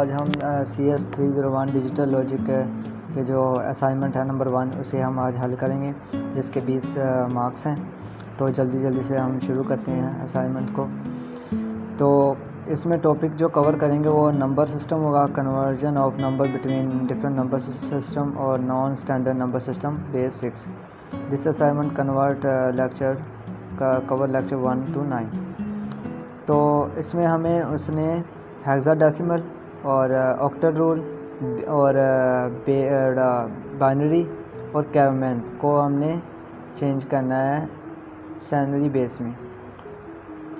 आज हम CS301 digital logic के जो असाइनमेंट है नंबर 1 उसे हम आज हल करेंगे, जिसके 20 मार्क्स हैं। तो जल्दी से हम शुरू करते हैं असाइनमेंट को। तो इसमें टॉपिक जो कवर करेंगे वो नंबर सिस्टम होगा, conversion of number between different number system और non standard number system base 6। This assignment convert lecture का कवर लेक्चर 1 to 9। तो इसमें हमें उसने हेक्साडेसिमल और ऑक्टल रूल और बाइनरी और कैवमैन को हमने चेंज करना है सैनरी बेस में।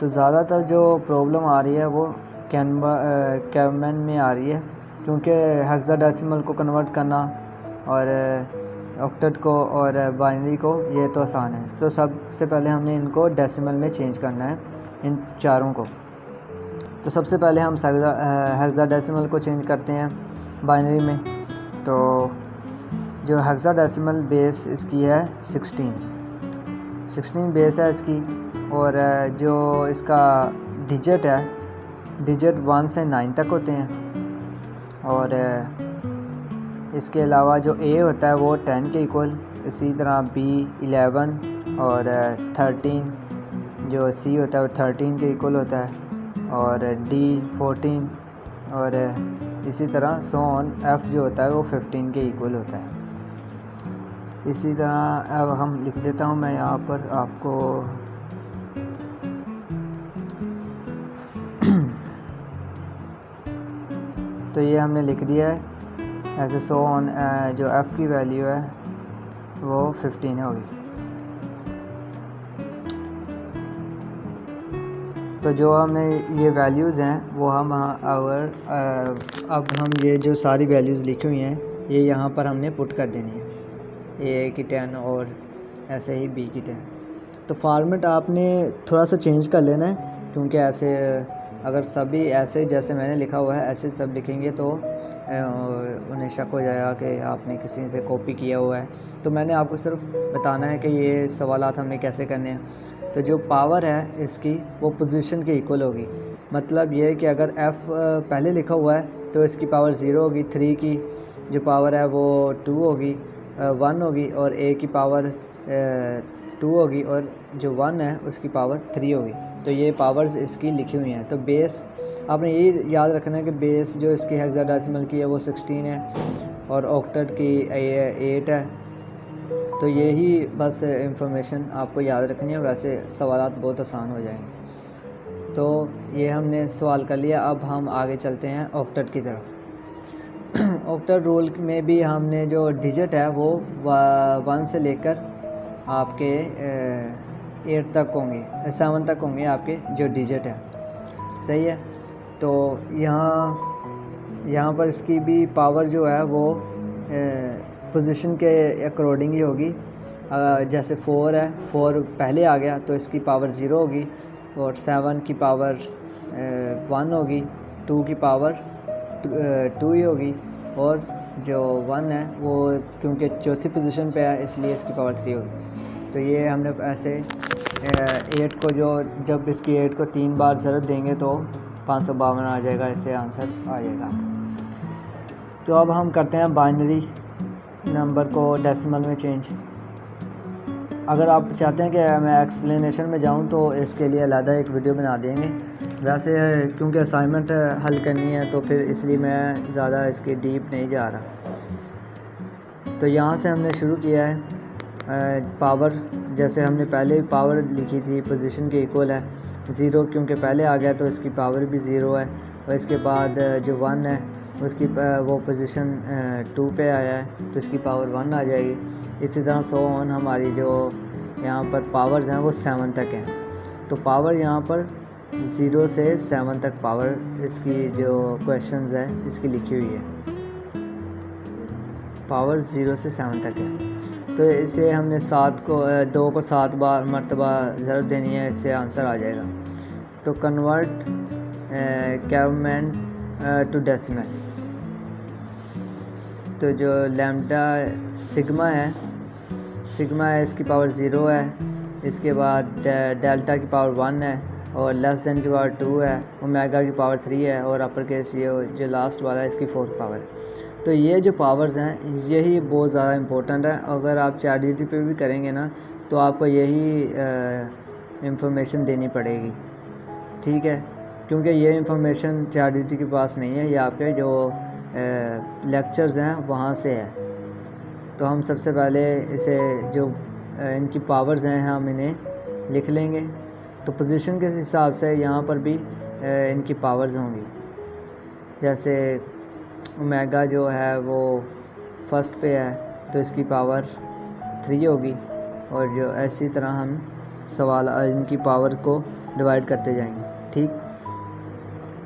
तो ज़्यादातर जो प्रॉब्लम आ रही है वो कैवमैन में आ रही है, क्योंकि हेक्साडेसिमल को कन्वर्ट करना और ऑक्टेट को और बाइनरी को ये तो आसान है। तो सबसे पहले हमने इनको डेसिमल में चेंज करना है, इन चारों को। तो सबसे पहले हम हेक्साडेसिमल को चेंज करते हैं बाइनरी में। तो जो हेक्साडेसिमल बेस इसकी है 16 बेस है इसकी, और जो इसका डिजिट है, डिजिट 1 से 9 तक होते हैं। और इसके अलावा जो A होता है वो 10 के इक्वल, इसी तरह B 11 और 13, जो C होता है वो 13 के इक्वल होता है, और D 14 और इसी तरह सो ऑन F जो होता है वो 15 के इक्वल होता है। इसी तरह अब हम लिख देता हूँ मैं यहाँ पर आपको। तो ये हमने लिख दिया है ऐसे। सो ऑन जो F की वैल्यू है वो 15 होगी। तो जो हमने ये वैल्यूज़ हैं वो हम अब हम ये जो सारी वैल्यूज़ लिखी हुई हैं ये यहाँ पर हमने पुट कर देनी है, A की 10 और ऐसे ही B की 10। तो फॉर्मेट आपने थोड़ा सा चेंज कर लेना है, क्योंकि ऐसे अगर सभी ऐसे जैसे मैंने लिखा हुआ है ऐसे सब लिखेंगे तो उन्हें शक हो जाएगा कि आपने किसी से कॉपी किया हुआ है। तो मैंने आपको सिर्फ बताना है कि ये सवालात हमें कैसे करने हैं। तो जो पावर है इसकी वो पोजीशन के इक्वल होगी। मतलब ये है कि अगर F पहले लिखा हुआ है तो इसकी पावर 0 होगी, 3 की जो पावर है वो 2 होगी, 1 होगी, और A की पावर 2 होगी, और जो 1 है उसकी पावर 3 होगी। तो ये पावर्स इसकी लिखी हुई हैं। तो बेस आपने यही याद रखना है कि बेस जो इसकी हेक्साडेसिमल की है वो 16 है और ऑक्टेट की 8 है। तो यही बस इंफॉर्मेशन आपको याद रखनी है, वैसे सवालात बहुत आसान हो जाएंगे। तो ये हमने सवाल कर लिया। अब हम आगे चलते हैं ऑक्टेट की तरफ। ऑक्टेट रूल में भी हमने जो डिजिट है वो 1 से लेकर आपके 8 तक होंगे, 7 तक होंगे आपके जो डिजिट है। सही है। तो यहाँ पर इसकी भी पावर जो है वो पोजीशन के अकॉर्डिंग ही होगी। जैसे 4 है, 4 पहले आ गया तो इसकी पावर 0 होगी, और 7 की पावर 1 होगी, 2 की पावर 2 ही होगी, और जो 1 है वो क्योंकि चौथी पोजीशन पे है इसलिए इसकी पावर 3 होगी। तो ये हमने ऐसे 8 को जब इसकी 8 को 3 बार ज़रूर देंगे तो 552 आ जाएगा, इससे आंसर आ जाएगा। तो अब हम करते हैं बाइनरी नंबर को डेसिमल में चेंज। अगर आप चाहते हैं कि मैं एक्सप्लेनेशन में जाऊं तो इसके लिए अलग एक वीडियो बना देंगे। वैसे क्योंकि असाइनमेंट हल करनी है तो फिर इसलिए मैं ज़्यादा इसके डीप नहीं जा रहा। तो यहाँ से हमने शुरू किया है पावर। जैसे हमने पहले पावर लिखी थी पोजीशन के इक्वल है 0, क्योंकि पहले आ गया तो इसकी पावर भी 0 है, और इसके बाद जो 1 है उसकी वो पोजीशन 2 पे आया है तो इसकी पावर 1 आ जाएगी। इसी तरह सो ऑन हमारी जो यहाँ पर पावर्स हैं वो 7 तक हैं। तो पावर यहाँ पर 0 से 7 तक पावर इसकी जो क्वेश्चंस है इसकी लिखी हुई है, पावर 0 से 7 तक है। तो इसे हमने 2 को 7 बार मरतबा ज़रूर देनी है, इससे आंसर आ जाएगा। तो कन्वर्ट कैवमैन टू डेसिमल। तो जो लैम्डा सिग्मा है इसकी पावर 0 है, इसके बाद डेल्टा की पावर 1 है, और लेस देन की पावर 2 है, ओमेगा की पावर 3 है और अपर केस ये जो लास्ट वाला है इसकी 4th पावर है। तो ये जो पावर्स हैं यही बहुत ज़्यादा इम्पोर्टेंट है। अगर आप ChatGPT पे भी करेंगे ना तो आपको यही इंफॉर्मेशन देनी पड़ेगी, ठीक है, क्योंकि ये इंफॉर्मेशन ChatGPT के पास नहीं है, ये आपके जो लेक्चर्स हैं वहाँ से है। तो हम सबसे पहले इसे जो इनकी पावर्स हैं हम इन्हें लिख लेंगे। तो पोजीशन के हिसाब से यहाँ पर भी इनकी पावर्स होंगी। जैसे ओमेगा जो है वो फर्स्ट पे है तो इसकी पावर 3 होगी, और जो ऐसी तरह हम सवाल इनकी पावर को डिवाइड करते जाएंगे, ठीक।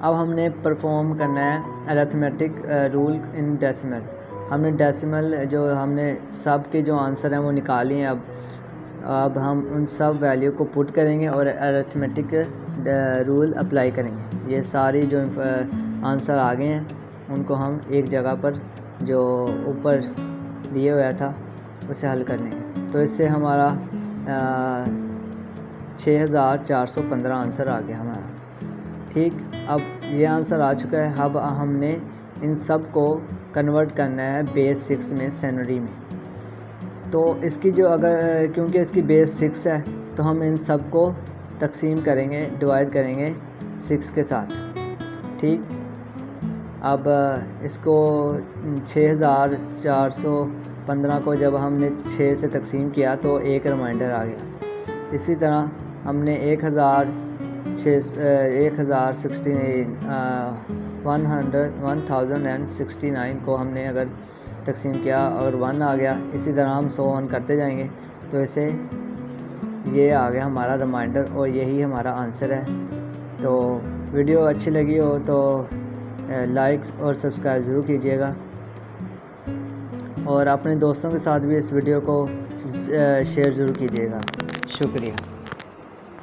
अब हमने परफॉर्म करना है अरिथमेटिक रूल इन डेसिमल। हमने डेसिमल जो हमने सब के जो आंसर हैं वो निकाली हैं। अब हम उन सब वैल्यू को पुट करेंगे और अरिथमेटिक रूल अप्लाई करेंगे। ये सारी जो आंसर आ गए हैं उनको हम एक जगह पर जो ऊपर दिए हुआ था उसे हल कर लेंगे। तो इससे हमारा 6415 आंसर आ गया हमारा, ठीक। अब ये आंसर आ चुका है। अब हमने इन सब को कन्वर्ट करना है बेस 6 में, सेनरी में। तो इसकी जो अगर क्योंकि इसकी बेस 6 है तो हम इन सब को तकसीम करेंगे, डिवाइड करेंगे 6 के साथ, ठीक। अब इसको 6415 को जब हमने 6 से तकसीम किया तो एक रिमाइंडर आ गया। इसी तरह हमने 1069 को हमने अगर तकसीम किया और 1 आ गया, इसी तरह हम 100 ऑन करते जाएंगे तो इसे ये आ गया हमारा रिमाइंडर और यही हमारा आंसर है। तो वीडियो अच्छी लगी हो तो लाइक और सब्सक्राइब ज़रूर कीजिएगा, और अपने दोस्तों के साथ भी इस वीडियो को शेयर ज़रूर कीजिएगा। शुक्रिया।